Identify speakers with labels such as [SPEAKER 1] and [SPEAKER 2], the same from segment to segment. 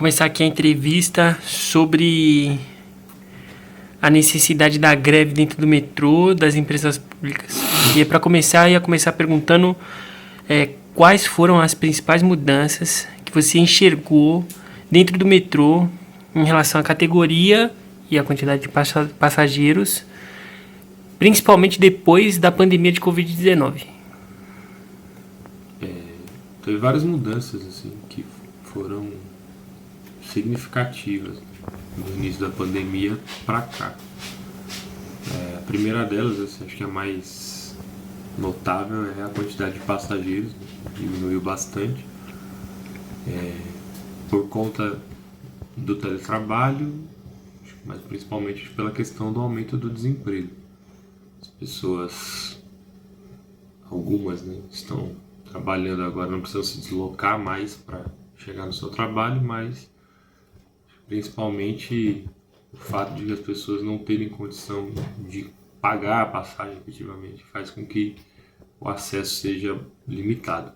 [SPEAKER 1] começar aqui a entrevista sobre a necessidade da greve dentro do metrô, das empresas públicas. E para começar, eu ia começar perguntando quais foram as principais mudanças que você enxergou dentro do metrô em relação à categoria e à quantidade de passageiros, principalmente depois da pandemia de Covid-19.
[SPEAKER 2] Teve várias mudanças assim que foram significativas no início da pandemia para cá. A primeira delas, assim, acho que a mais notável, é a quantidade de passageiros, diminuiu bastante por conta do teletrabalho, mas principalmente pela questão do aumento do desemprego. As pessoas, algumas, né, estão trabalhando agora, não precisam se deslocar mais para chegar no seu trabalho, mas principalmente o fato de as pessoas não terem condição de pagar a passagem efetivamente faz com que o acesso seja limitado.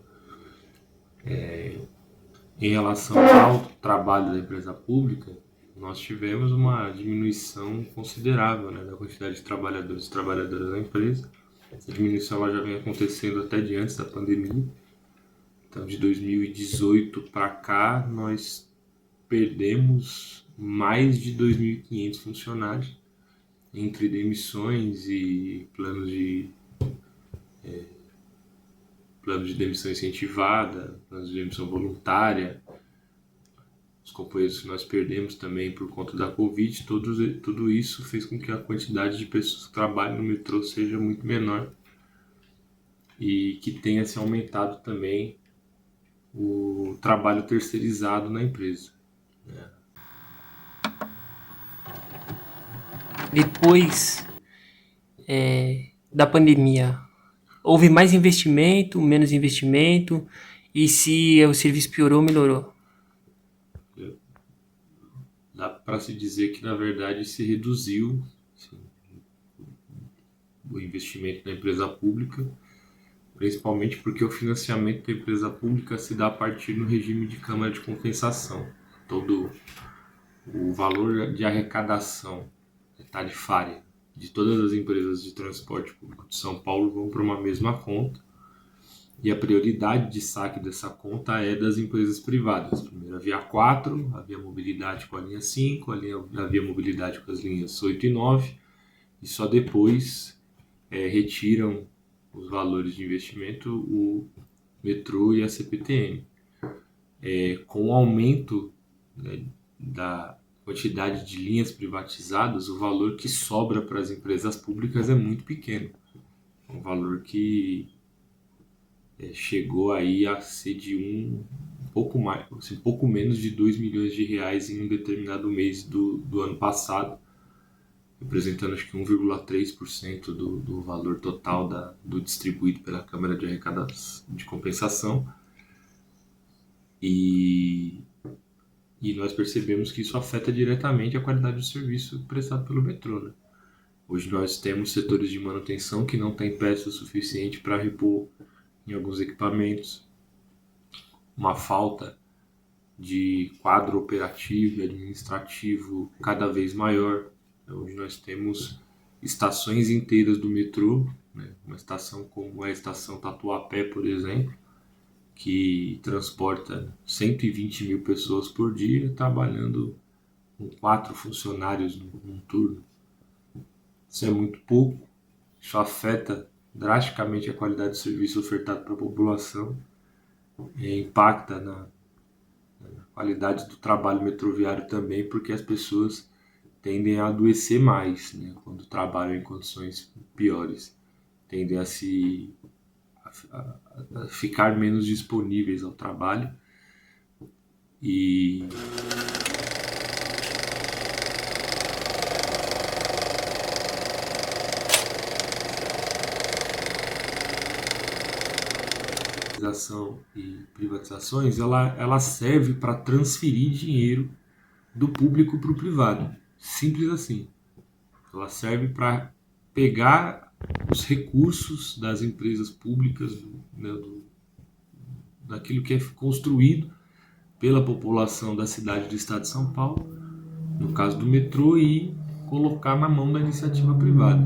[SPEAKER 2] Em relação ao trabalho da empresa pública, nós tivemos uma diminuição considerável, né, da quantidade de trabalhadores e trabalhadoras da empresa. Essa diminuição ela já vem acontecendo até de antes da pandemia. Então, de 2018 para cá, nós perdemos mais de 2.500 funcionários entre demissões e planos de demissão incentivada, planos de demissão voluntária. Os companheiros que nós perdemos também por conta da Covid, tudo isso fez com que a quantidade de pessoas que trabalham no metrô seja muito menor e que tenha se aumentado também o trabalho terceirizado na empresa.
[SPEAKER 1] Depois da pandemia, houve mais investimento, menos investimento? E se o serviço piorou ou melhorou?
[SPEAKER 2] Dá para se dizer que, na verdade, se reduziu assim, o investimento na empresa pública, principalmente porque o financiamento da empresa pública se dá a partir do regime de câmara de compensação. Todo o valor de arrecadação tarifária de todas as empresas de transporte público de São Paulo vão para uma mesma conta, e a prioridade de saque dessa conta é das empresas privadas. Primeiro havia 4, havia mobilidade com a linha 5, havia mobilidade com as linhas 8 e 9, e só depois retiram os valores de investimento o metrô e a CPTM. Com o aumento, né, da quantidade de linhas privatizadas, o valor que sobra para as empresas públicas é muito pequeno. Um valor que chegou aí a ser de um pouco mais, assim, pouco menos de 2 milhões de reais em um determinado mês do ano passado, representando acho que 1,3% do valor total do distribuído pela Câmara de Arrecadação de Compensação. E nós percebemos que isso afeta diretamente a qualidade do serviço prestado pelo metrô, né? Hoje nós temos setores de manutenção que não têm peça suficiente para repor em alguns equipamentos, uma falta de quadro operativo e administrativo cada vez maior. Hoje nós temos estações inteiras do metrô, né? Uma estação como a estação Tatuapé, por exemplo, que transporta 120 mil pessoas por dia, trabalhando com 4 funcionários num turno. Isso é muito pouco, isso afeta drasticamente a qualidade do serviço ofertado para a população, impacta na qualidade do trabalho metroviário também, porque as pessoas tendem a adoecer mais, né, quando trabalham em condições piores, tendem a ficar menos disponíveis ao trabalho e e privatizações, ela serve para transferir dinheiro do público para o privado, simples assim. Ela serve para pegar os recursos das empresas públicas, né, daquilo que é construído pela população da cidade do estado de São Paulo, no caso do metrô, e colocar na mão da iniciativa privada.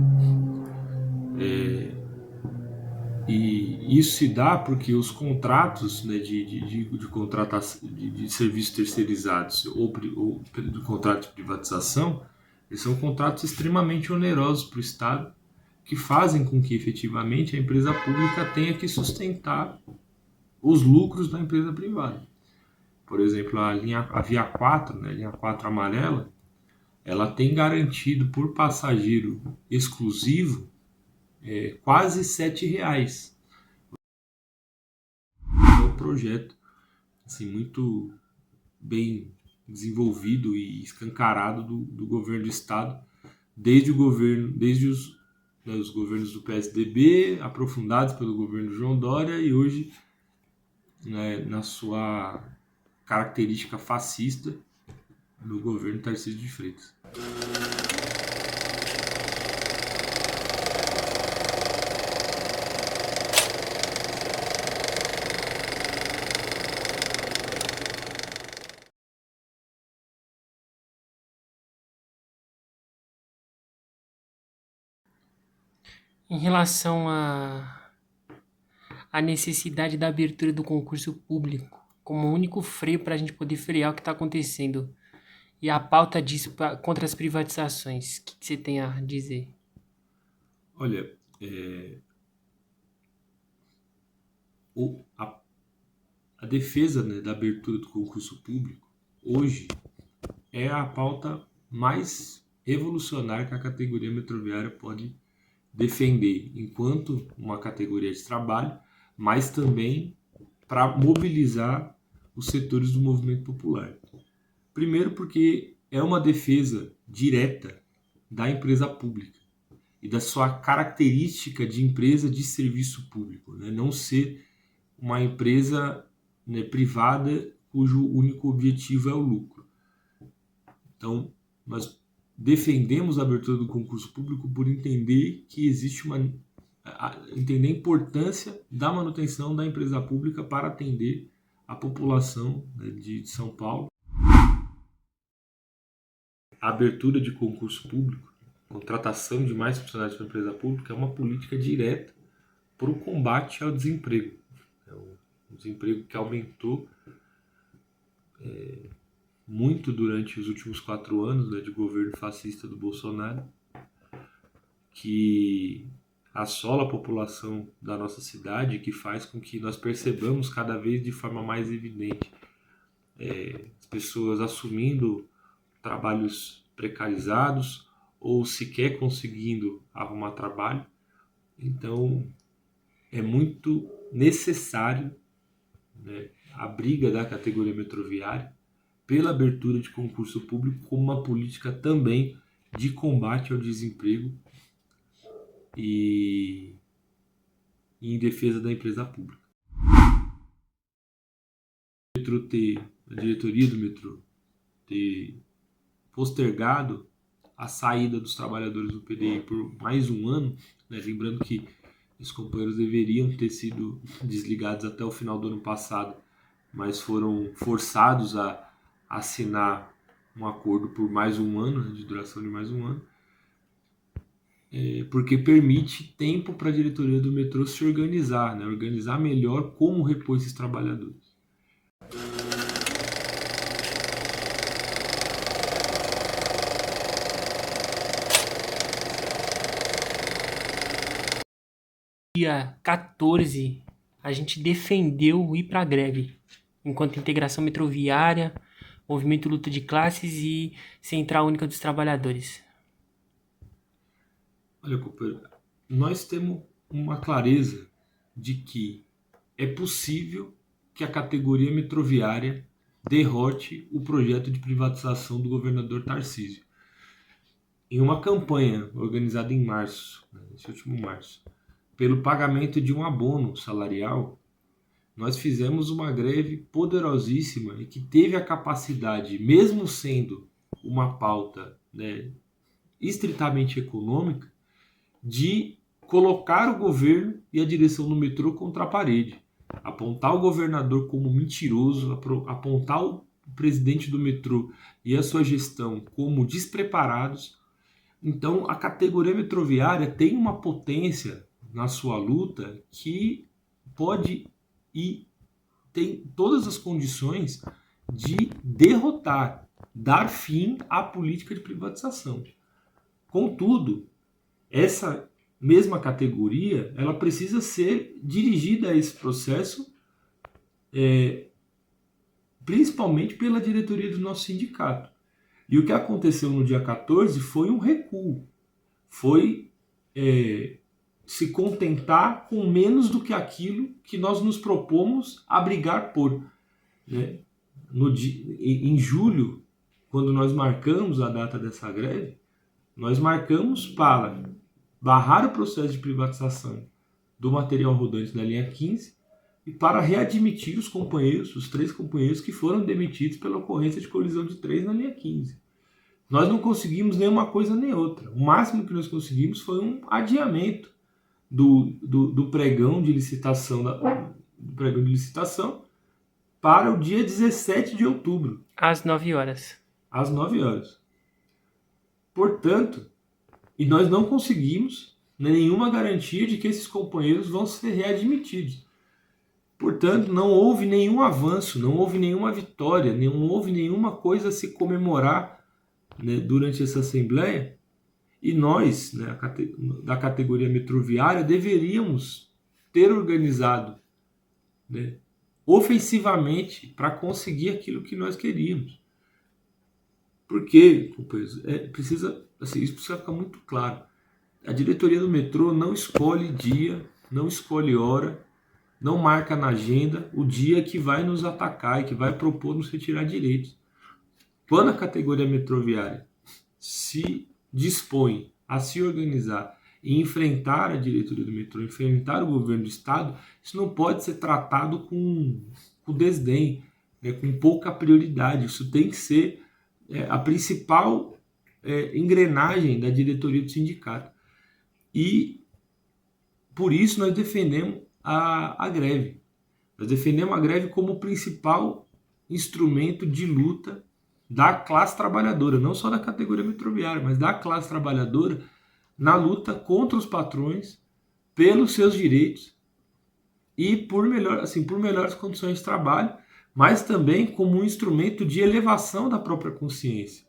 [SPEAKER 2] E isso se dá porque os contratos, né, de contratação de serviços terceirizados ou de contrato de privatização, eles são contratos extremamente onerosos para o Estado, que fazem com que efetivamente a empresa pública tenha que sustentar os lucros da empresa privada. Por exemplo, a Via 4, né, a linha 4 amarela, ela tem garantido por passageiro exclusivo quase R$ 7. É um projeto assim, muito bem desenvolvido e escancarado do governo do estado, desde os governos do PSDB, aprofundados pelo governo João Dória, e hoje, né, na sua característica fascista, do governo Tarcísio de Freitas.
[SPEAKER 1] Em relação à necessidade da abertura do concurso público como único freio para a gente poder frear o que está acontecendo e a pauta disso contra as privatizações, o que você tem a dizer?
[SPEAKER 2] Olha, a defesa, né, da abertura do concurso público hoje é a pauta mais revolucionária que a categoria metroviária pode defender, enquanto uma categoria de trabalho, mas também para mobilizar os setores do movimento popular. Primeiro porque é uma defesa direta da empresa pública e da sua característica de empresa de serviço público, né? Não ser uma empresa, né, privada cujo único objetivo é o lucro. Então, nós defendemos a abertura do concurso público por entender que existe entender a importância da manutenção da empresa pública para atender a população, né, de São Paulo. A abertura de concurso público, contratação de mais funcionários para a empresa pública, é uma política direta para o combate ao desemprego. É um desemprego que aumentou muito durante os últimos 4 anos, né, de governo fascista do Bolsonaro, que assola a população da nossa cidade, que faz com que nós percebamos cada vez de forma mais evidente as pessoas assumindo trabalhos precarizados ou sequer conseguindo arrumar trabalho. Então, é muito necessário, né, a briga da categoria metroviária pela abertura de concurso público como uma política também de combate ao desemprego e em defesa da empresa pública. A diretoria do metrô ter postergado a saída dos trabalhadores do PDI por mais um ano, né? Lembrando que os companheiros deveriam ter sido desligados até o final do ano passado, mas foram forçados a assinar um acordo por mais um ano, né, de duração de mais um ano, porque permite tempo para a diretoria do metrô se organizar, né, organizar melhor como repor esses trabalhadores.
[SPEAKER 1] Dia 14, a gente defendeu ir para a greve, enquanto Integração Metroviária, Movimento Luta de Classes e Central Única dos Trabalhadores.
[SPEAKER 2] Olha, companheiro, nós temos uma clareza de que é possível que a categoria metroviária derrote o projeto de privatização do governador Tarcísio. Em uma campanha organizada em março, nesse último março, pelo pagamento de um abono salarial, nós fizemos uma greve poderosíssima e que teve a capacidade, mesmo sendo uma pauta, né, estritamente econômica, de colocar o governo e a direção do metrô contra a parede. apontar o governador como mentiroso, apontar o presidente do metrô e a sua gestão como despreparados. Então, a categoria metroviária tem uma potência na sua luta que pode e tem todas as condições de derrotar, dar fim à política de privatização. Contudo, essa mesma categoria, ela precisa ser dirigida a esse processo, principalmente pela diretoria do nosso sindicato. E o que aconteceu no dia 14 foi um recuo, foi se contentar com menos do que aquilo que nós nos propomos a brigar por. Né? Em julho, quando nós marcamos a data dessa greve, nós marcamos para barrar o processo de privatização do material rodante da linha 15 e para readmitir os companheiros, os 3 companheiros que foram demitidos pela ocorrência de colisão de trens na linha 15. Nós não conseguimos nem uma coisa nem outra. O máximo que nós conseguimos foi um adiamento do pregão de licitação, para o dia 17 de outubro.
[SPEAKER 1] Às 9 horas.
[SPEAKER 2] Às 9 horas. Portanto, e nós não conseguimos nenhuma garantia de que esses companheiros vão ser readmitidos. Portanto, não houve nenhum avanço, não houve nenhuma vitória, não houve nenhuma coisa a se comemorar, né, durante essa assembleia. E nós, né, da categoria metroviária, deveríamos ter organizado, né, ofensivamente para conseguir aquilo que nós queríamos. Porque, companheiros, isso precisa ficar muito claro. A diretoria do metrô não escolhe dia, não escolhe hora, não marca na agenda o dia que vai nos atacar e que vai propor nos retirar direitos. Quando a categoria metroviária se dispõe a se organizar e enfrentar a diretoria do metrô, enfrentar o governo do estado, isso não pode ser tratado com desdém, né, com pouca prioridade. Isso tem que ser a principal engrenagem da diretoria do sindicato. E por isso nós defendemos a greve. Nós defendemos a greve como o principal instrumento de luta da classe trabalhadora, não só da categoria metroviária, mas da classe trabalhadora na luta contra os patrões, pelos seus direitos e por melhores condições de trabalho, mas também como um instrumento de elevação da própria consciência.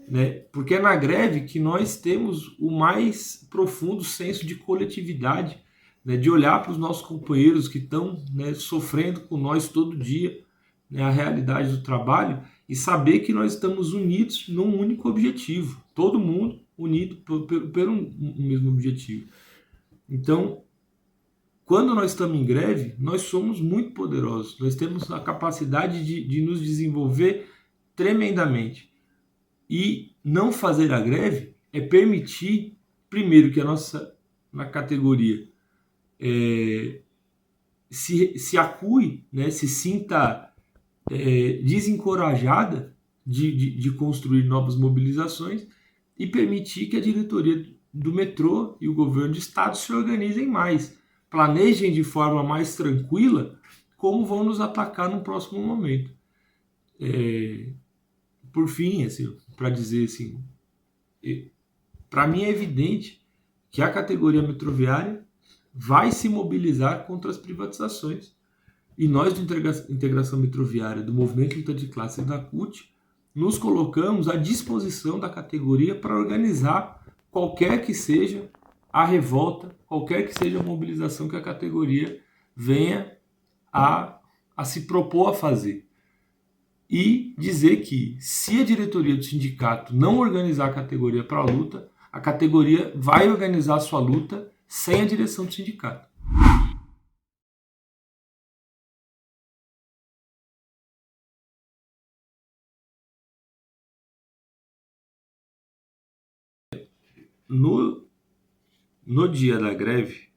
[SPEAKER 2] Né? Porque é na greve que nós temos o mais profundo senso de coletividade, né? De olhar para os nossos companheiros que estão, né, sofrendo com nós todo dia, né, a realidade do trabalho, e saber que nós estamos unidos num único objetivo, todo mundo unido pelo mesmo objetivo. Então, quando nós estamos em greve, nós somos muito poderosos, nós temos a capacidade de nos desenvolver tremendamente. E não fazer a greve é permitir, primeiro, que a nossa categoria se acue, né, se sinta desencorajada de construir novas mobilizações e permitir que a diretoria do metrô e o governo do estado se organizem mais, planejem de forma mais tranquila como vão nos atacar no próximo momento. Por fim, assim, para dizer assim, para mim é evidente que a categoria metroviária vai se mobilizar contra as privatizações. E nós, de Integração Metroviária, do Movimento Luta de Classe e da CUT, nos colocamos à disposição da categoria para organizar qualquer que seja a revolta, qualquer que seja a mobilização que a categoria venha a se propor a fazer. E dizer que, se a diretoria do sindicato não organizar a categoria para a luta, a categoria vai organizar a sua luta sem a direção do sindicato. No dia da greve,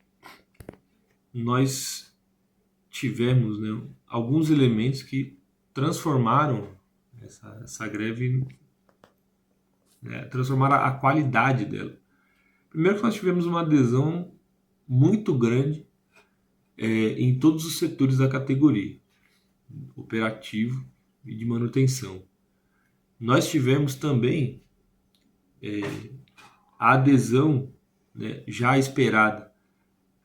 [SPEAKER 2] nós tivemos, né, alguns elementos que transformaram essa greve, né, transformaram a qualidade dela. Primeiro que nós tivemos uma adesão muito grande em todos os setores da categoria, operativo e de manutenção. Nós tivemos também a adesão, né, já esperada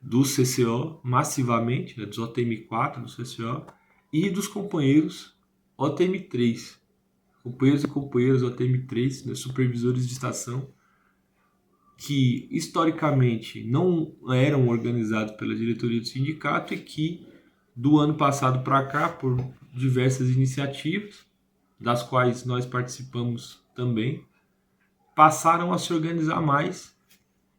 [SPEAKER 2] do CCO massivamente, né, dos OTM4 do CCO e dos companheiros OTM3, companheiros e companheiras OTM3, né, supervisores de estação, que historicamente não eram organizados pela diretoria do sindicato e que do ano passado para cá, por diversas iniciativas, das quais nós participamos também, passaram a se organizar mais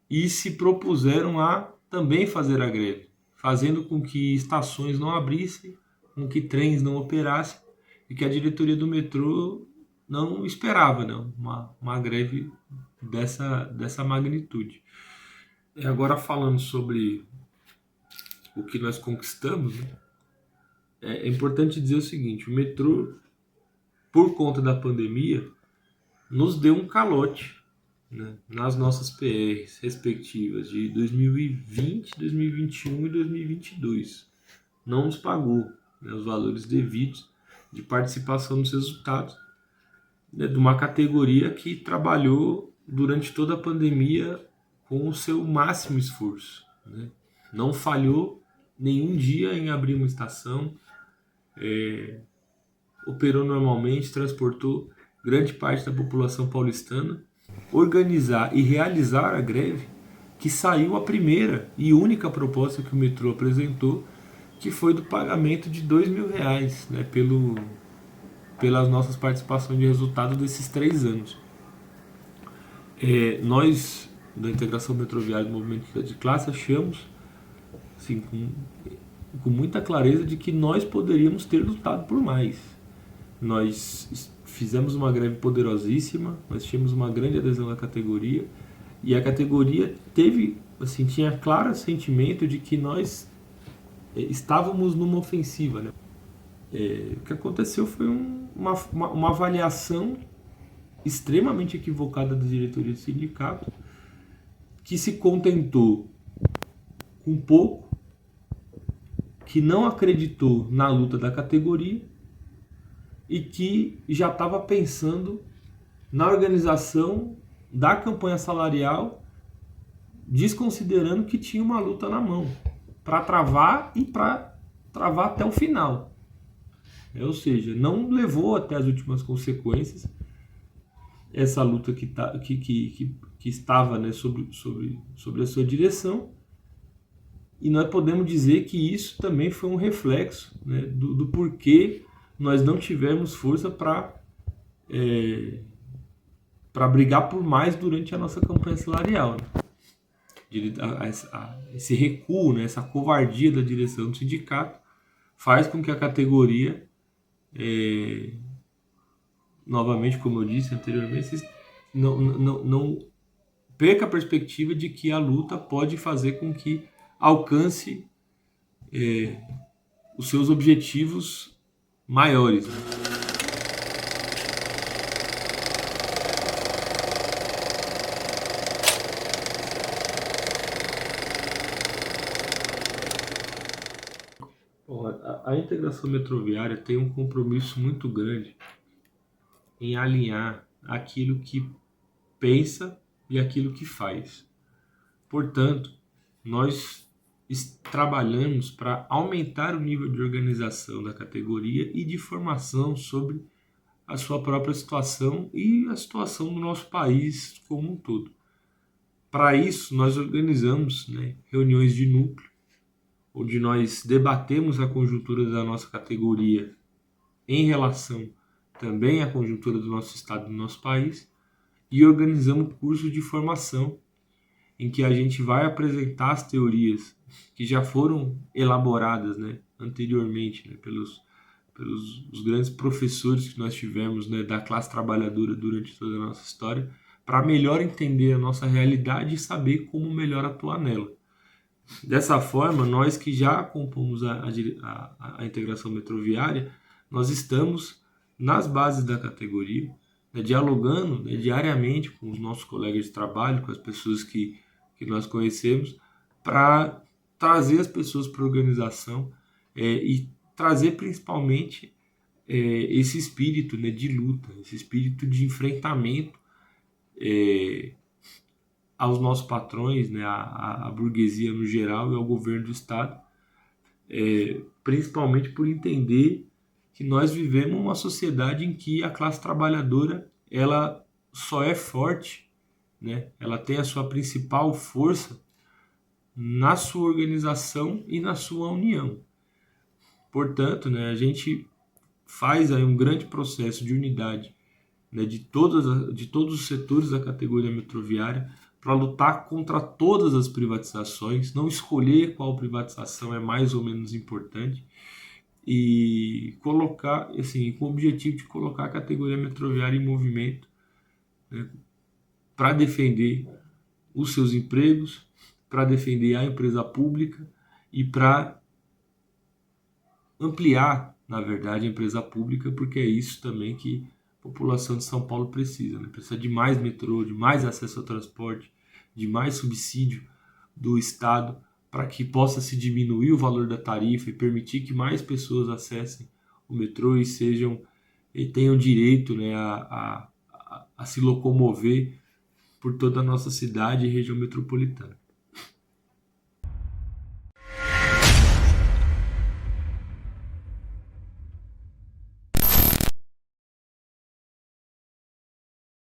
[SPEAKER 2] e se propuseram a também fazer a greve, fazendo com que estações não abrissem, com que trens não operassem e que a diretoria do metrô não esperava, não, uma greve dessa magnitude. E agora falando sobre o que nós conquistamos, né, é importante dizer o seguinte: o metrô, por conta da pandemia, nos deu um calote, né, nas nossas PRs respectivas de 2020, 2021 e 2022. Não nos pagou, né, os valores devidos de participação nos resultados, né, de uma categoria que trabalhou durante toda a pandemia com o seu máximo esforço, né? Não falhou nenhum dia em abrir uma estação, operou normalmente, transportou grande parte da população paulistana. Organizar e realizar a greve, que saiu a primeira e única proposta que o metrô apresentou, que foi do pagamento de R$2.000, né, pelas nossas participações de resultado desses 3 anos. Nós, da Integração Metroviária do Movimento de Classe, achamos, assim, com muita clareza, de que nós poderíamos ter lutado por mais. Nós fizemos uma greve poderosíssima, nós tínhamos uma grande adesão da categoria, e a categoria teve, assim, tinha claro sentimento de que nós estávamos numa ofensiva, né? O que aconteceu foi uma avaliação extremamente equivocada da diretoria do sindicato, que se contentou com pouco, que não acreditou na luta da categoria e que já estava pensando na organização da campanha salarial, desconsiderando que tinha uma luta na mão para travar e para travar até o final. Ou seja, não levou até as últimas consequências essa luta que estava, né, sobre a sua direção. E nós podemos dizer que isso também foi um reflexo, né, do porquê nós não tivemos força para brigar por mais durante a nossa campanha salarial, né? Esse recuo, né, essa covardia da direção do sindicato faz com que a categoria, novamente, como eu disse anteriormente, não perca a perspectiva de que a luta pode fazer com que alcance os seus objetivos maiores, né? Bom, a integração metroviária tem um compromisso muito grande em alinhar aquilo que pensa e aquilo que faz. Portanto, nós trabalhamos para aumentar o nível de organização da categoria e de formação sobre a sua própria situação e a situação do nosso país como um todo. Para isso, nós organizamos, né, reuniões de núcleo, onde nós debatemos a conjuntura da nossa categoria em relação também à conjuntura do nosso estado e do nosso país, e organizamos cursos de formação em que a gente vai apresentar as teorias que já foram elaboradas, né, anteriormente, né, pelos os grandes professores que nós tivemos, né, da classe trabalhadora durante toda a nossa história, para melhor entender a nossa realidade e saber como melhor atuar nela. Dessa forma, nós que já compomos a integração metroviária, nós estamos nas bases da categoria, né, dialogando, né, diariamente com os nossos colegas de trabalho, com as pessoas que nós conhecemos, para trazer as pessoas para a organização e trazer principalmente esse espírito, né, de luta, esse espírito de enfrentamento aos nossos patrões, né, à burguesia no geral e ao governo do Estado, principalmente por entender que nós vivemos uma sociedade em que a classe trabalhadora ela só é forte, né, ela tem a sua principal força na sua organização e na sua união. Portanto, né, a gente faz aí um grande processo de unidade, né, de todos os setores da categoria metroviária para lutar contra todas as privatizações, não escolher qual privatização é mais ou menos importante e colocar, assim, com o objetivo de colocar a categoria metroviária em movimento, né, para defender os seus empregos, para defender a empresa pública e para ampliar, na verdade, a empresa pública, porque é isso também que a população de São Paulo precisa, né? Precisa de mais metrô, de mais acesso ao transporte, de mais subsídio do Estado para que possa se diminuir o valor da tarifa e permitir que mais pessoas acessem o metrô e tenham direito, né, a se locomover por toda a nossa cidade e região metropolitana.